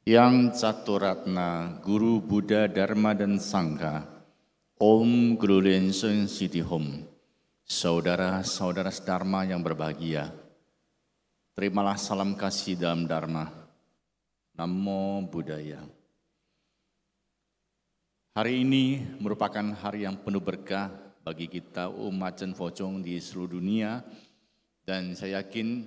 Yang Caturatna, Guru Buddha Dharma dan Sangha, Om Guru Lenseng Siti Hom, saudara-saudara Dharma yang berbahagia, terimalah salam kasih dalam Dharma. Namo Buddhaya. Hari ini merupakan hari yang penuh berkah bagi kita umat Chen Focong di seluruh dunia, dan saya yakin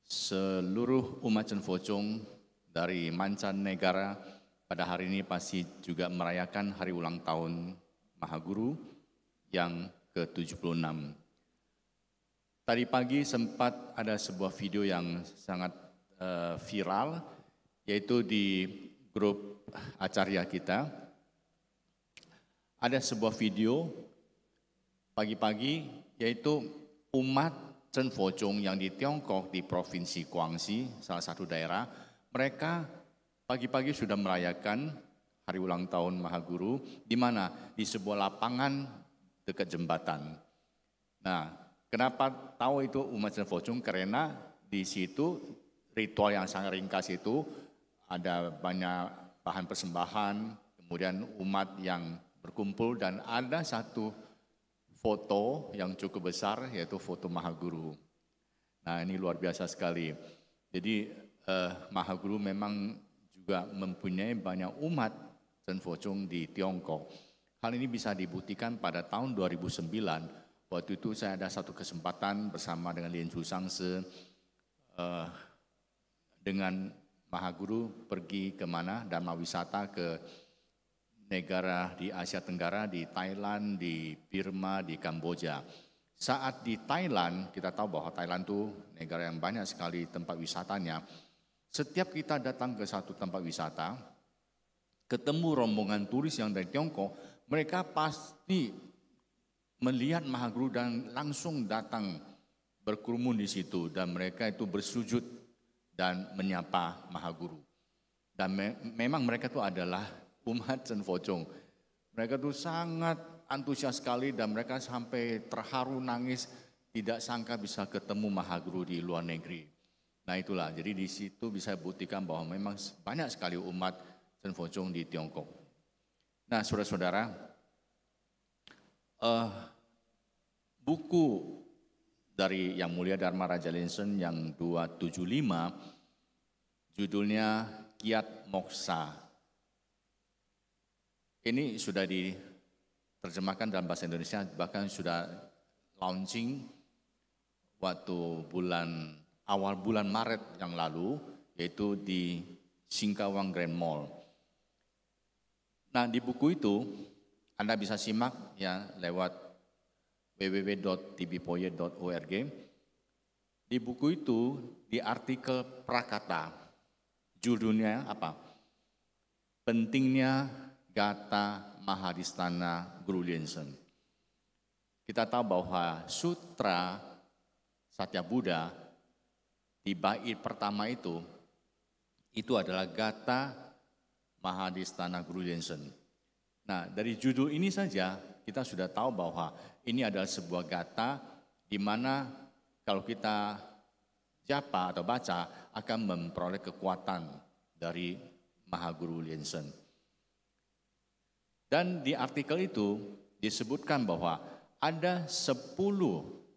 seluruh umat Chen Focong dari mancanegara pada hari ini pasti juga merayakan hari ulang tahun Mahaguru yang ke-76. Tadi pagi sempat ada sebuah video yang sangat viral, yaitu di grup acarya kita. Ada sebuah video pagi-pagi, yaitu umat Chen Focong yang di Tiongkok, di Provinsi Guangxi, salah satu daerah, mereka pagi-pagi sudah merayakan hari ulang tahun Mahaguru, di mana? Di sebuah lapangan dekat jembatan. Nah, kenapa tahu itu umat Chen Focong? Karena di situ ritual yang sangat ringkas itu ada banyak bahan persembahan, kemudian umat yang berkumpul, dan ada satu foto yang cukup besar, yaitu foto Mahaguru. Nah, ini luar biasa sekali. Jadi Mahaguru memang juga mempunyai banyak umat Chen Focong di Tiongkok. Hal ini bisa dibuktikan pada tahun 2009. Waktu itu saya ada satu kesempatan bersama dengan Lien Chusangse dengan Mahaguru pergi kemana, dharma wisata ke negara di Asia Tenggara, di Thailand, di Burma, di Kamboja. Saat di Thailand, kita tahu bahwa Thailand itu negara yang banyak sekali tempat wisatanya. Setiap kita datang ke satu tempat wisata, ketemu rombongan turis yang dari Tiongkok, mereka pasti melihat Mahaguru dan langsung datang berkerumun di situ, dan mereka itu bersujud dan menyapa Mahaguru. Dan memang mereka itu adalah umat Chen Focong. Mereka itu sangat antusias sekali dan mereka sampai terharu nangis, tidak sangka bisa ketemu Mahaguru di luar negeri. Nah itulah, jadi di situ bisa buktikan bahwa memang banyak sekali umat Chen Focong di Tiongkok. Nah saudara-saudara, buku dari Yang Mulia Dharma Raja Lenseng yang 275, judulnya Kiat Moksa. Ini sudah diterjemahkan dalam bahasa Indonesia, bahkan sudah launching waktu awal bulan Maret yang lalu, yaitu di Singkawang Grand Mall. Nah di buku itu Anda bisa simak ya lewat www.tbpoye.org. Di buku itu di artikel Prakata, judulnya apa? Pentingnya Gatha Mahadisthana Guru Lenseng. Kita tahu bahwa Sutra Satya Buddha di bait pertama itu adalah Gatha Mahadisthana Guru Lenseng. Nah, dari judul ini saja kita sudah tahu bahwa ini adalah sebuah gatha di mana kalau kita japa atau baca akan memperoleh kekuatan dari Mahaguru Lenseng. Dan di artikel itu disebutkan bahwa ada 10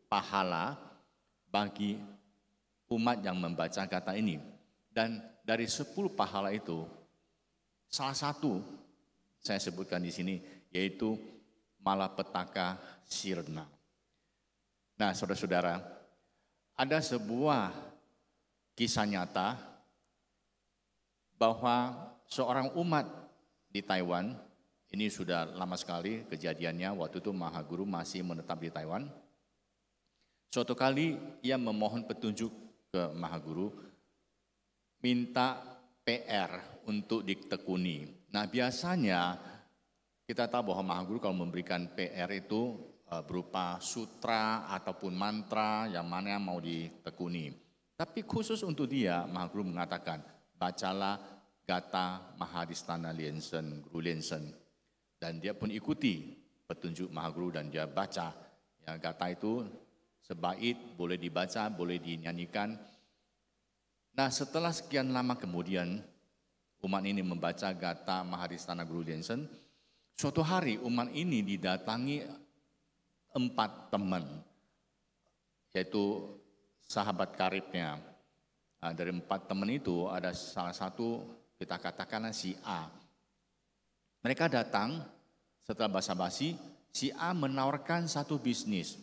pahala bagi umat yang membaca kata ini. Dan dari 10 pahala itu, salah satu saya sebutkan di sini, yaitu Malapetaka Sirna. Nah saudara-saudara, ada sebuah kisah nyata bahwa seorang umat di Taiwan, ini sudah lama sekali kejadiannya, waktu itu Mahaguru masih menetap di Taiwan. Suatu kali ia memohon petunjuk ke Mahaguru, minta PR untuk ditekuni. Nah biasanya kita tahu bahwa Mahaguru kalau memberikan PR itu berupa sutra ataupun mantra yang mana yang mau ditekuni. Tapi khusus untuk dia, Mahaguru mengatakan, bacalah Gatha Mahadisthana Lenseng, Guru Lenseng. Dan dia pun ikuti petunjuk Mahaguru dan dia baca. Ya, gatha itu sebait, boleh dibaca, boleh dinyanyikan. Nah setelah sekian lama kemudian umat ini membaca Gata Mahadistana Guru Liensen, suatu hari umat ini didatangi 4 teman, yaitu sahabat karibnya. Nah, dari 4 teman itu ada salah satu, kita katakanlah si A. Mereka datang setelah basa-basi, si A menawarkan satu bisnis.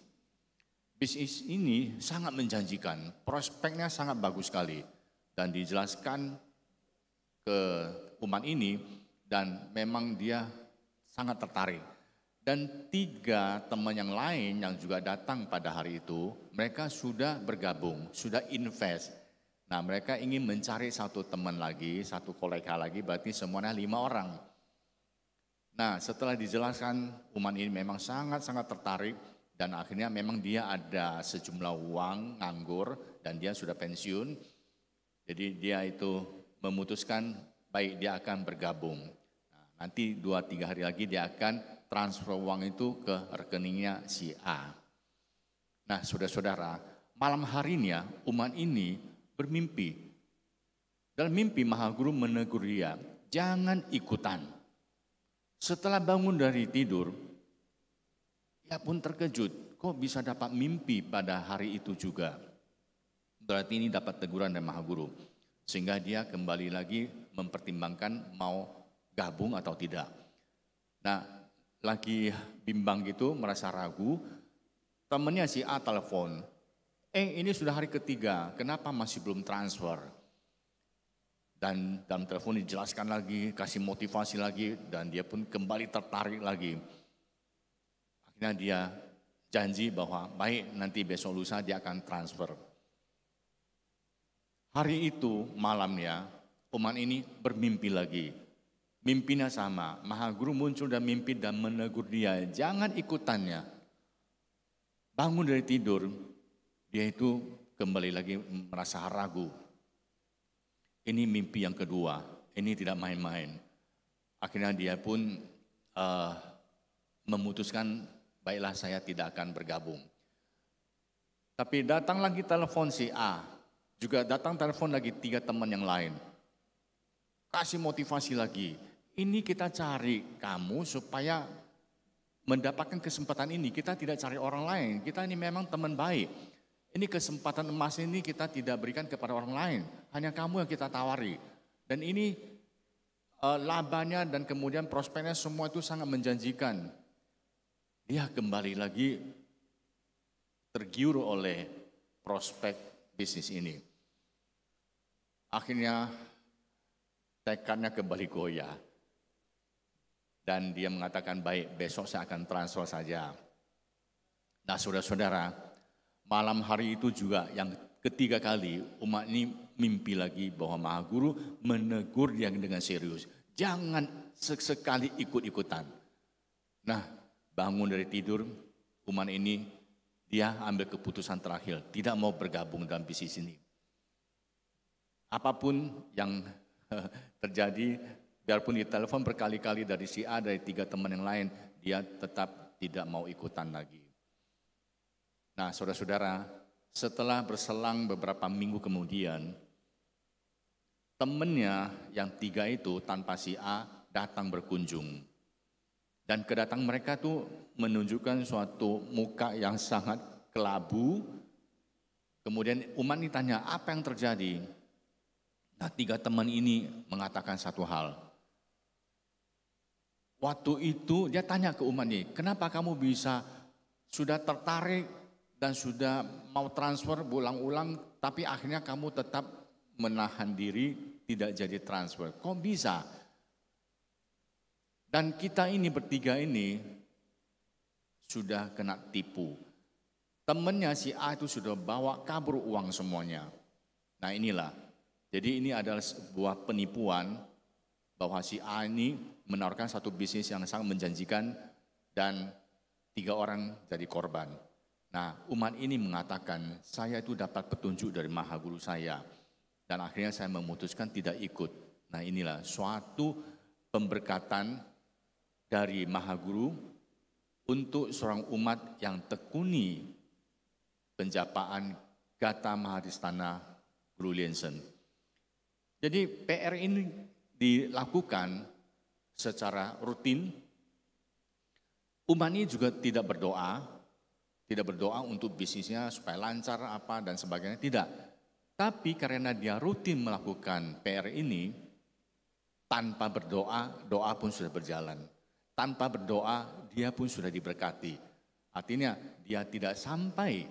Bisnis ini sangat menjanjikan, prospeknya sangat bagus sekali. Dan dijelaskan ke umat ini dan memang dia sangat tertarik. Dan 3 teman yang lain yang juga datang pada hari itu, mereka sudah bergabung, sudah invest. Nah, mereka ingin mencari satu teman lagi, satu kolega lagi, berarti semuanya 5 orang. Nah, setelah dijelaskan, umat ini memang sangat-sangat tertarik dan akhirnya memang dia ada sejumlah uang, nganggur, dan dia sudah pensiun. Jadi dia itu memutuskan baik dia akan bergabung. Nah, nanti 2-3 hari lagi dia akan transfer uang itu ke rekeningnya si A. Nah, saudara-saudara, malam harinya umat ini bermimpi. Dalam mimpi Mahaguru menegur dia, jangan ikutan. Setelah bangun dari tidur, ia pun terkejut, kok bisa dapat mimpi pada hari itu juga. Berarti ini dapat teguran dari Mahaguru. Sehingga dia kembali lagi mempertimbangkan mau gabung atau tidak. Nah, lagi bimbang gitu, merasa ragu, temannya si A telepon, ini sudah hari ketiga, kenapa masih belum transfer? Dan dalam telepon dijelaskan lagi, kasih motivasi lagi, dan dia pun kembali tertarik lagi. Akhirnya dia janji bahwa baik nanti besok lusa dia akan transfer. Hari itu malamnya, umat ini bermimpi lagi. Mimpinya sama, Mahaguru muncul dan mimpi dan menegur dia, jangan ikutannya. Bangun dari tidur, dia itu kembali lagi merasa ragu. Ini mimpi yang kedua, ini tidak main-main. Akhirnya dia pun memutuskan, baiklah saya tidak akan bergabung. Tapi datang lagi telepon si A, juga datang telepon lagi 3 teman yang lain. Kasih motivasi lagi. Ini kita cari kamu supaya mendapatkan kesempatan ini. Kita tidak cari orang lain. Kita ini memang teman baik. Ini kesempatan emas ini kita tidak berikan kepada orang lain. Hanya kamu yang kita tawari. Dan ini labanya dan kemudian prospeknya semua itu sangat menjanjikan. Dia kembali lagi tergiur oleh prospek bisnis ini. Akhirnya tekadnya kembali goyah. Dan dia mengatakan, baik besok saya akan transfer saja. Nah saudara-saudara, malam hari itu juga yang ketiga kali umat ini mimpi lagi bahwa Mahaguru menegur dia dengan serius. Jangan sesekali ikut-ikutan. Nah bangun dari tidur, umat ini dia ambil keputusan terakhir, tidak mau bergabung dalam bisnis ini. Apapun yang terjadi, biarpun ditelepon berkali-kali dari si A, dari 3 teman yang lain, dia tetap tidak mau ikutan lagi. Nah saudara-saudara, setelah berselang beberapa minggu kemudian, temannya yang 3 itu tanpa si A datang berkunjung. Dan kedatangan mereka tuh menunjukkan suatu muka yang sangat kelabu. Kemudian umat ditanya, apa yang terjadi? Nah 3 teman ini mengatakan satu hal. Waktu itu dia tanya ke umat ini, kenapa kamu bisa sudah tertarik dan sudah mau transfer berulang-ulang, tapi akhirnya kamu tetap menahan diri tidak jadi transfer. Kok bisa? Dan kita ini bertiga ini sudah kena tipu. Temennya si A itu sudah bawa kabur uang semuanya. Nah inilah, jadi ini adalah sebuah penipuan bahwa si A ini menawarkan satu bisnis yang sangat menjanjikan dan 3 orang jadi korban. Nah umat ini mengatakan, saya itu dapat petunjuk dari Mahaguru saya dan akhirnya saya memutuskan tidak ikut. Nah inilah suatu pemberkatan dari Mahaguru untuk seorang umat yang tekuni penjapaan Gata Mahadistana Guru Liensen. Jadi PR ini dilakukan secara rutin. Umat ini juga tidak berdoa untuk bisnisnya supaya lancar apa dan sebagainya, tidak. Tapi karena dia rutin melakukan PR ini, tanpa berdoa, doa pun sudah berjalan. Tanpa berdoa, dia pun sudah diberkati. Artinya dia tidak sampai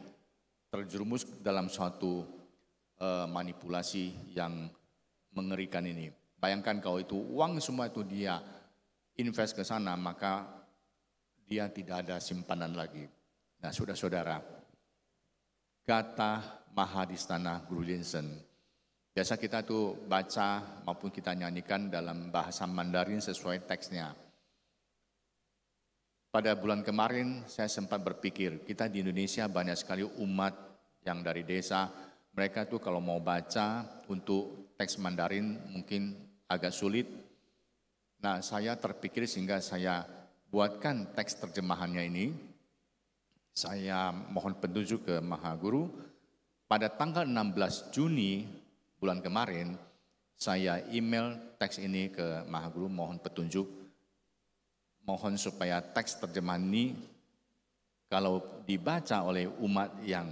terjerumus dalam suatu manipulasi yang mengerikan ini. Bayangkan kalau itu uang semua itu dia invest ke sana, maka dia tidak ada simpanan lagi. Nah, saudara-saudara, kata Mahadistana Guru Linsen, biasa kita tuh baca maupun kita nyanyikan dalam bahasa Mandarin sesuai teksnya. Pada bulan kemarin saya sempat berpikir, kita di Indonesia banyak sekali umat yang dari desa, mereka tuh kalau mau baca untuk teks Mandarin mungkin agak sulit. Nah, saya terpikir sehingga saya buatkan teks terjemahannya ini. Saya mohon petunjuk ke Maha Guru. Pada tanggal 16 Juni bulan kemarin, saya email teks ini ke Maha Guru, mohon petunjuk. Mohon supaya teks terjemahan ini kalau dibaca oleh umat yang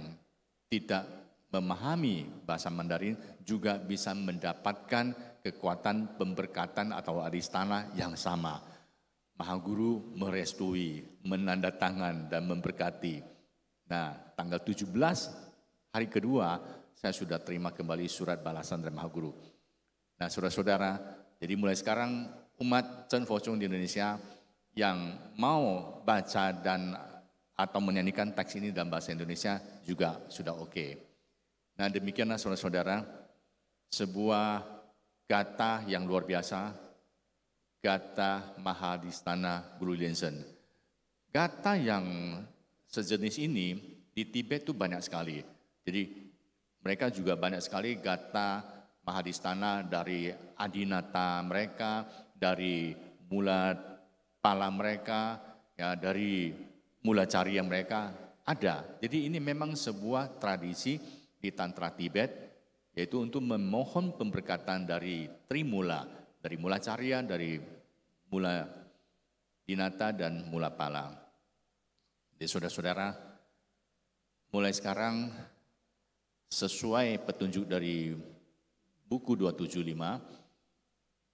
tidak memahami bahasa Mandarin juga bisa mendapatkan kekuatan pemberkatan atau adistana yang sama. Maha Guru merestui, menandatangan dan memberkati. Nah, tanggal 17 hari kedua saya sudah terima kembali surat balasan dari Maha Guru. Nah, saudara-saudara, jadi mulai sekarang umat Chen Fo Chung di Indonesia yang mau baca dan atau menyanyikan teks ini dalam bahasa Indonesia juga sudah oke. Nah, demikianlah saudara-saudara, sebuah kata yang luar biasa, kata Mahadistana Guru Linsen. Kata yang sejenis ini di Tibet itu banyak sekali. Jadi mereka juga banyak sekali kata Mahadistana dari Adinata mereka, dari mula pala mereka, ya dari mula cariya mereka ada. Jadi ini memang sebuah tradisi di Tantra Tibet, yaitu untuk memohon pemberkatan dari Trimula, dari mula cariya, dari mula dinata dan mula pala. Jadi saudara-saudara, mulai sekarang sesuai petunjuk dari buku 275,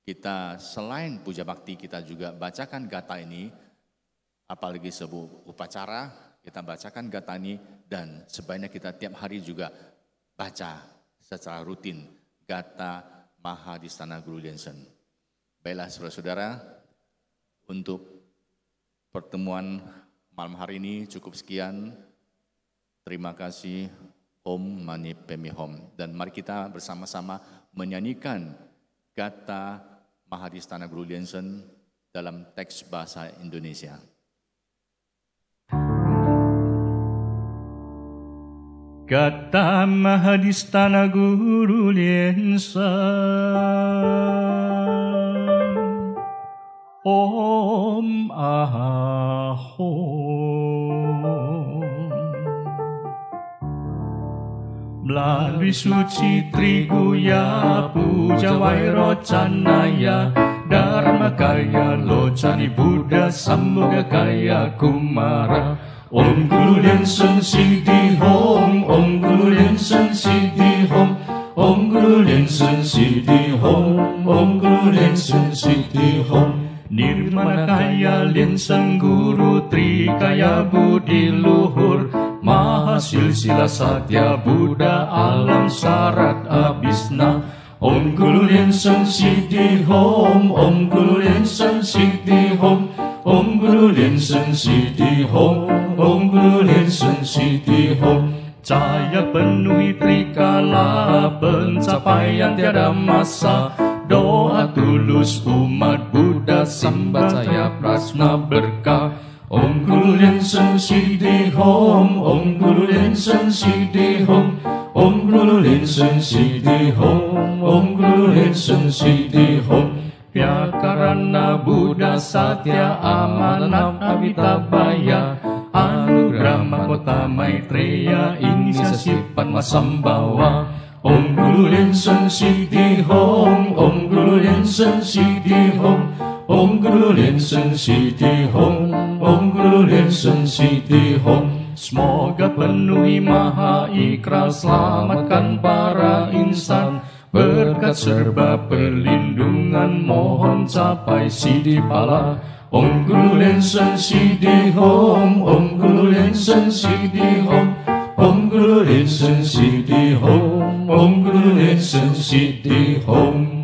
kita selain puja bakti kita juga bacakan gata ini, apalagi sebuah upacara, kita bacakan gata ini dan sebaiknya kita tiap hari juga baca secara rutin gata Mahadistana Guru Linsen. Baiklah saudara-saudara, untuk pertemuan malam hari ini cukup sekian. Terima kasih. Om Mani Padme Hum. Dan mari kita bersama-sama menyanyikan gata Mahadistana Guru Linsen dalam teks bahasa Indonesia. Gata Mahadistana Guru Linsen, Om Ahom. Melalui suci Triguya Puja Wairocanaya Dharma Kaya Locani Buddha Samboga Kaya Kumara. Om Guru Linsen Siddhi Hom, Om Guru Linsen Siddhi Hom, Om Guru Linsen Siddhi Hom, Om Guru Linsen Siddhi Hom. Nirmana Kaya Linsen Guru Trikaya Budi Luhur, Mahasil Sila Satya Buddha Alam Syarat Abisna. Om Guru Linsen Siddhi Hom, Om Guru Linsen Siddhi Hom, Om Guru Linsen Siddhi Hom, Om Guru Linsen Siddhi Hom. Cahaya penuhi trikala, pencapaian tiada masa. Doa tulus umat Buddha, sambat saya prasna berkah. Om Guru Linsen Siddhi Hom, Om Guru Linsen Siddhi Hom, Om Guru Linsen Siddhi Hom, Om Guru Linsen Siddhi Hom. Vyakarana Buddha Satya Amanat Avitabhaya Anugerah Mahkota Maitreya Inisiasi Padma Sambhawa. Om Guru Linsen Siddhi Hom, Om Guru Linsen Sen Sidi Hong, Om Guru Lin Sen Sidi Hong, Om Guru Lin Sen Sidi Hong. Semoga penuhi maha ikhlas, selamatkan para insan, berkat serba perlindungan mohon capai Sidi Pala. Om Guru Lin Sen Sidi Hong, Om Guru Lin Sen Sidi Hong, Om Guru Lin Sen Sidi Hong, Om Guru Lin Sen Sidi Hong.